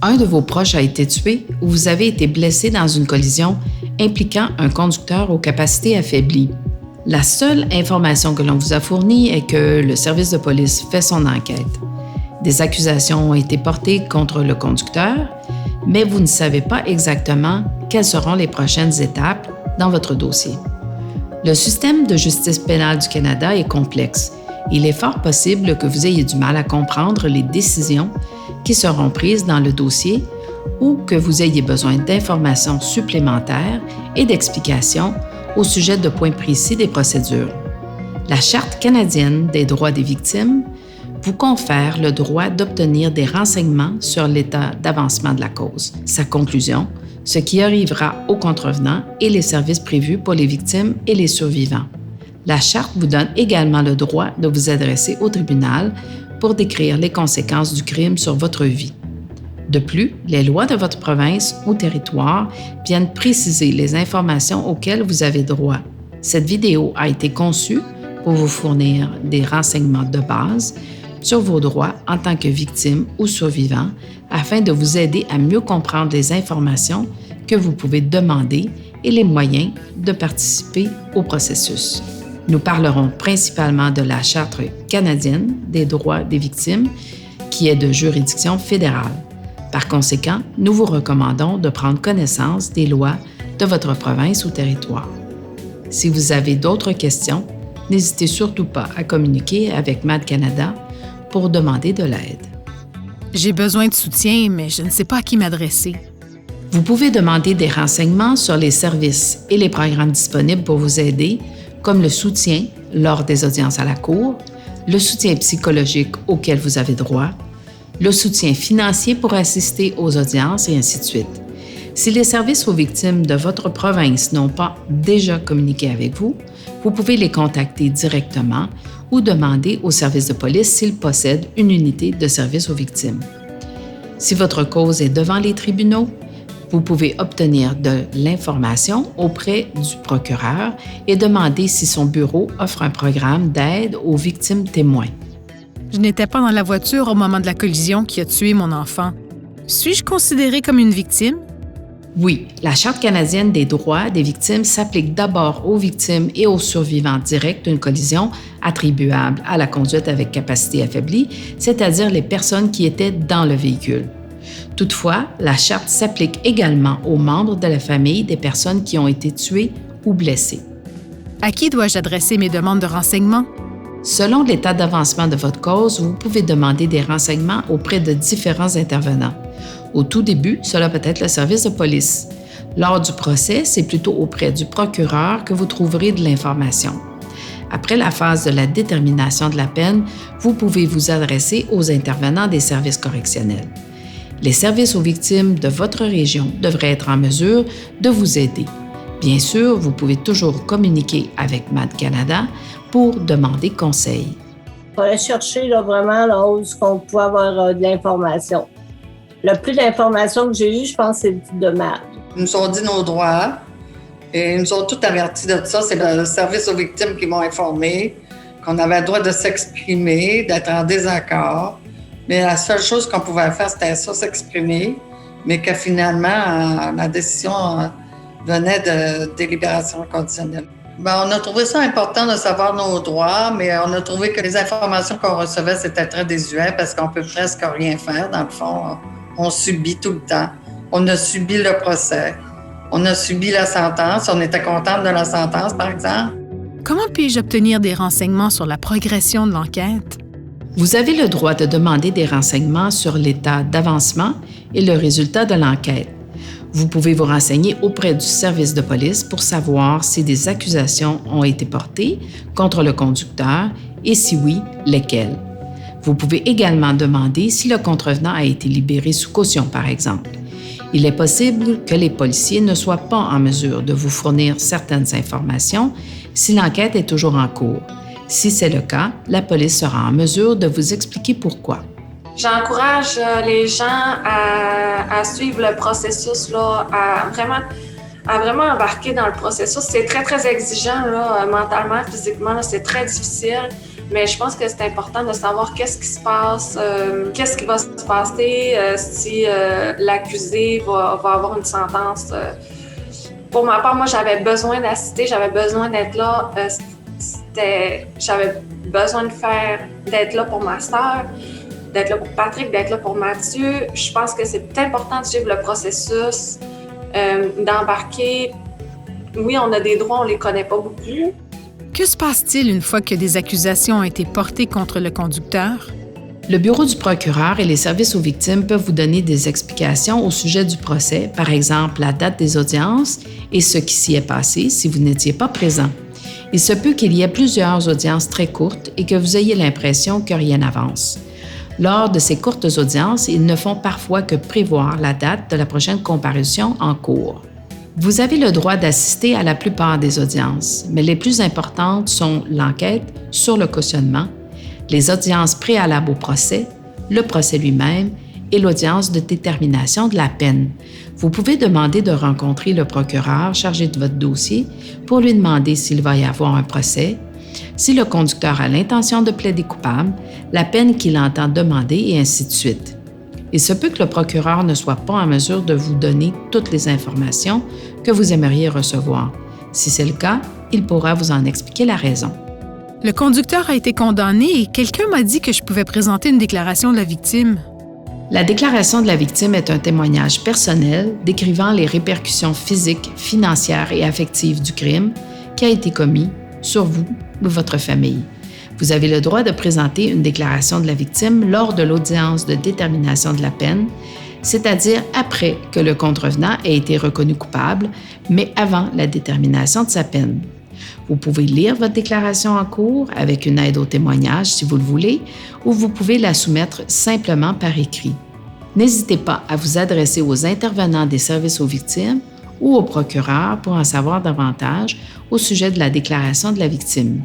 Un de vos proches a été tué ou vous avez été blessé dans une collision impliquant un conducteur aux capacités affaiblies. La seule information que l'on vous a fournie est que le service de police fait son enquête. Des accusations ont été portées contre le conducteur, mais vous ne savez pas exactement quelles seront les prochaines étapes dans votre dossier. Le système de justice pénale du Canada est complexe. Il est fort possible que vous ayez du mal à comprendre les décisions qui seront prises dans le dossier ou que vous ayez besoin d'informations supplémentaires et d'explications au sujet de points précis des procédures. La Charte canadienne des droits des victimes vous confère le droit d'obtenir des renseignements sur l'état d'avancement de la cause, sa conclusion, ce qui arrivera aux contrevenants et les services prévus pour les victimes et les survivants. La Charte vous donne également le droit de vous adresser au tribunal pour décrire les conséquences du crime sur votre vie. De plus, les lois de votre province ou territoire viennent préciser les informations auxquelles vous avez droit. Cette vidéo a été conçue pour vous fournir des renseignements de base sur vos droits en tant que victime ou survivant afin de vous aider à mieux comprendre les informations que vous pouvez demander et les moyens de participer au processus. Nous parlerons principalement de la Charte canadienne des droits des victimes qui est de juridiction fédérale. Par conséquent, nous vous recommandons de prendre connaissance des lois de votre province ou territoire. Si vous avez d'autres questions, n'hésitez surtout pas à communiquer avec MAD Canada pour demander de l'aide. J'ai besoin de soutien, mais je ne sais pas à qui m'adresser. Vous pouvez demander des renseignements sur les services et les programmes disponibles pour vous aider, comme le soutien lors des audiences à la Cour, le soutien psychologique auquel vous avez droit, le soutien financier pour assister aux audiences et ainsi de suite. Si les services aux victimes de votre province n'ont pas déjà communiqué avec vous, vous pouvez les contacter directement ou demander au service de police s'ils possèdent une unité de service aux victimes. Si votre cause est devant les tribunaux, vous pouvez obtenir de l'information auprès du procureur et demander si son bureau offre un programme d'aide aux victimes témoins. Je n'étais pas dans la voiture au moment de la collision qui a tué mon enfant. Suis-je considérée comme une victime? Oui, la Charte canadienne des droits des victimes s'applique d'abord aux victimes et aux survivants directs d'une collision attribuable à la conduite avec capacité affaiblie, c'est-à-dire les personnes qui étaient dans le véhicule. Toutefois, la Charte s'applique également aux membres de la famille des personnes qui ont été tuées ou blessées. À qui dois-je adresser mes demandes de renseignements? Selon l'état d'avancement de votre cause, vous pouvez demander des renseignements auprès de différents intervenants. Au tout début, cela peut être le service de police. Lors du procès, c'est plutôt auprès du procureur que vous trouverez de l'information. Après la phase de la détermination de la peine, vous pouvez vous adresser aux intervenants des services correctionnels. Les services aux victimes de votre région devraient être en mesure de vous aider. Bien sûr, vous pouvez toujours communiquer avec MAD Canada pour demander conseil. Il fallait chercher vraiment là où on pouvait avoir de l'information. Le plus d'informations que j'ai eues, je pense, c'est de MAD. Ils nous ont dit nos droits et ils nous ont tout avertis de ça. C'est le service aux victimes qui m'ont informé qu'on avait le droit de s'exprimer, d'être en désaccord. Mais la seule chose qu'on pouvait faire, c'était ça, s'exprimer, mais que finalement, la décision venait de délibération conditionnelle. Ben, on a trouvé ça important de savoir nos droits, mais on a trouvé que les informations qu'on recevait, c'était très désuet parce qu'on peut presque rien faire. Dans le fond, on subit tout le temps. On a subi le procès. On a subi la sentence. On était contente de la sentence, par exemple. Comment puis-je obtenir des renseignements sur la progression de l'enquête? Vous avez le droit de demander des renseignements sur l'état d'avancement et le résultat de l'enquête. Vous pouvez vous renseigner auprès du service de police pour savoir si des accusations ont été portées contre le conducteur et si oui, lesquelles. Vous pouvez également demander si le contrevenant a été libéré sous caution, par exemple. Il est possible que les policiers ne soient pas en mesure de vous fournir certaines informations si l'enquête est toujours en cours. Si c'est le cas, la police sera en mesure de vous expliquer pourquoi. J'encourage les gens à suivre le processus, là, à vraiment embarquer dans le processus. C'est très, très exigeant là, mentalement, physiquement, là, c'est très difficile. Mais je pense que c'est important de savoir qu'est-ce qui se passe, qu'est-ce qui va se passer si l'accusé va avoir une sentence. Pour ma part, moi, j'avais besoin d'assister, j'avais besoin d'être là. J'avais besoin d'être là pour ma sœur, d'être là pour Patrick, d'être là pour Mathieu. Je pense que c'est important de suivre le processus, d'embarquer. Oui, on a des droits, on les connaît pas beaucoup. Que se passe-t-il une fois que des accusations ont été portées contre le conducteur? Le bureau du procureur et les services aux victimes peuvent vous donner des explications au sujet du procès, par exemple la date des audiences et ce qui s'y est passé si vous n'étiez pas présent. Il se peut qu'il y ait plusieurs audiences très courtes et que vous ayez l'impression que rien n'avance. Lors de ces courtes audiences, ils ne font parfois que prévoir la date de la prochaine comparution en cours. Vous avez le droit d'assister à la plupart des audiences, mais les plus importantes sont l'enquête sur le cautionnement, les audiences préalables au procès, le procès lui-même et l'audience de détermination de la peine. Vous pouvez demander de rencontrer le procureur chargé de votre dossier pour lui demander s'il va y avoir un procès, si le conducteur a l'intention de plaider coupable, la peine qu'il entend demander et ainsi de suite. Il se peut que le procureur ne soit pas en mesure de vous donner toutes les informations que vous aimeriez recevoir. Si c'est le cas, il pourra vous en expliquer la raison. Le conducteur a été condamné et quelqu'un m'a dit que je pouvais présenter une déclaration de la victime. La déclaration de la victime est un témoignage personnel décrivant les répercussions physiques, financières et affectives du crime qui a été commis sur vous ou votre famille. Vous avez le droit de présenter une déclaration de la victime lors de l'audience de détermination de la peine, c'est-à-dire après que le contrevenant ait été reconnu coupable, mais avant la détermination de sa peine. Vous pouvez lire votre déclaration en cours avec une aide au témoignage si vous le voulez, ou vous pouvez la soumettre simplement par écrit. N'hésitez pas à vous adresser aux intervenants des services aux victimes ou au procureur pour en savoir davantage au sujet de la déclaration de la victime.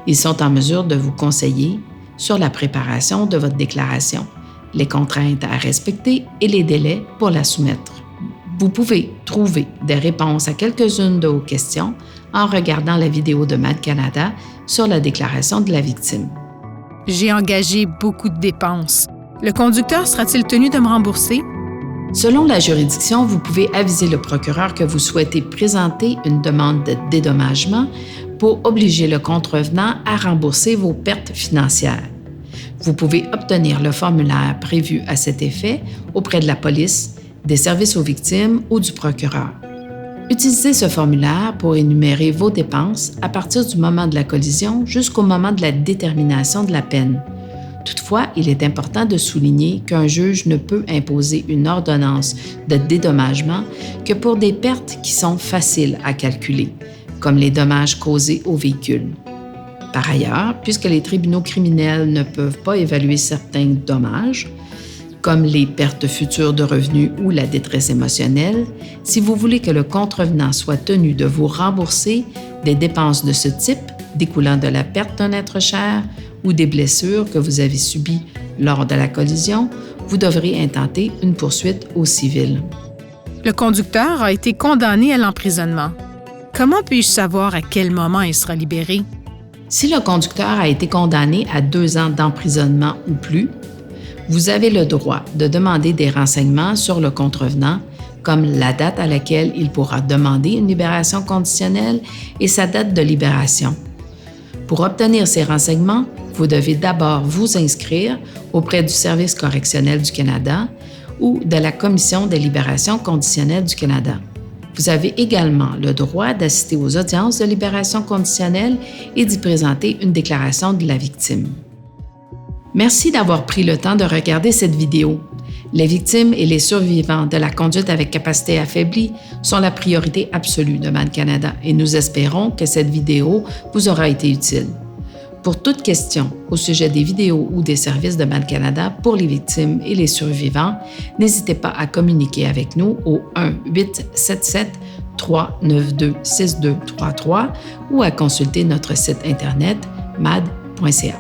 Ils sont en mesure de vous conseiller sur la préparation de votre déclaration, les contraintes à respecter et les délais pour la soumettre. Vous pouvez trouver des réponses à quelques-unes de vos questions en regardant la vidéo de MAD Canada sur la déclaration de la victime. J'ai engagé beaucoup de dépenses. Le conducteur sera-t-il tenu de me rembourser? Selon la juridiction, vous pouvez aviser le procureur que vous souhaitez présenter une demande de dédommagement pour obliger le contrevenant à rembourser vos pertes financières. Vous pouvez obtenir le formulaire prévu à cet effet auprès de la police, des services aux victimes ou du procureur. Utilisez ce formulaire pour énumérer vos dépenses à partir du moment de la collision jusqu'au moment de la détermination de la peine. Toutefois, il est important de souligner qu'un juge ne peut imposer une ordonnance de dédommagement que pour des pertes qui sont faciles à calculer, comme les dommages causés au véhicule. Par ailleurs, puisque les tribunaux criminels ne peuvent pas évaluer certains dommages, comme les pertes futures de revenus ou la détresse émotionnelle, si vous voulez que le contrevenant soit tenu de vous rembourser des dépenses de ce type découlant de la perte d'un être cher ou des blessures que vous avez subies lors de la collision, vous devrez intenter une poursuite au civil. Le conducteur a été condamné à l'emprisonnement. Comment puis-je savoir à quel moment il sera libéré? Si le conducteur a été condamné à 2 ans d'emprisonnement ou plus, vous avez le droit de demander des renseignements sur le contrevenant, comme la date à laquelle il pourra demander une libération conditionnelle et sa date de libération. Pour obtenir ces renseignements, vous devez d'abord vous inscrire auprès du Service correctionnel du Canada ou de la Commission des libérations conditionnelles du Canada. Vous avez également le droit d'assister aux audiences de libération conditionnelle et d'y présenter une déclaration de la victime. Merci d'avoir pris le temps de regarder cette vidéo. Les victimes et les survivants de la conduite avec capacité affaiblie sont la priorité absolue de MAD Canada et nous espérons que cette vidéo vous aura été utile. Pour toute question au sujet des vidéos ou des services de MAD Canada pour les victimes et les survivants, n'hésitez pas à communiquer avec nous au 1-877-392-6233 ou à consulter notre site internet mad.ca.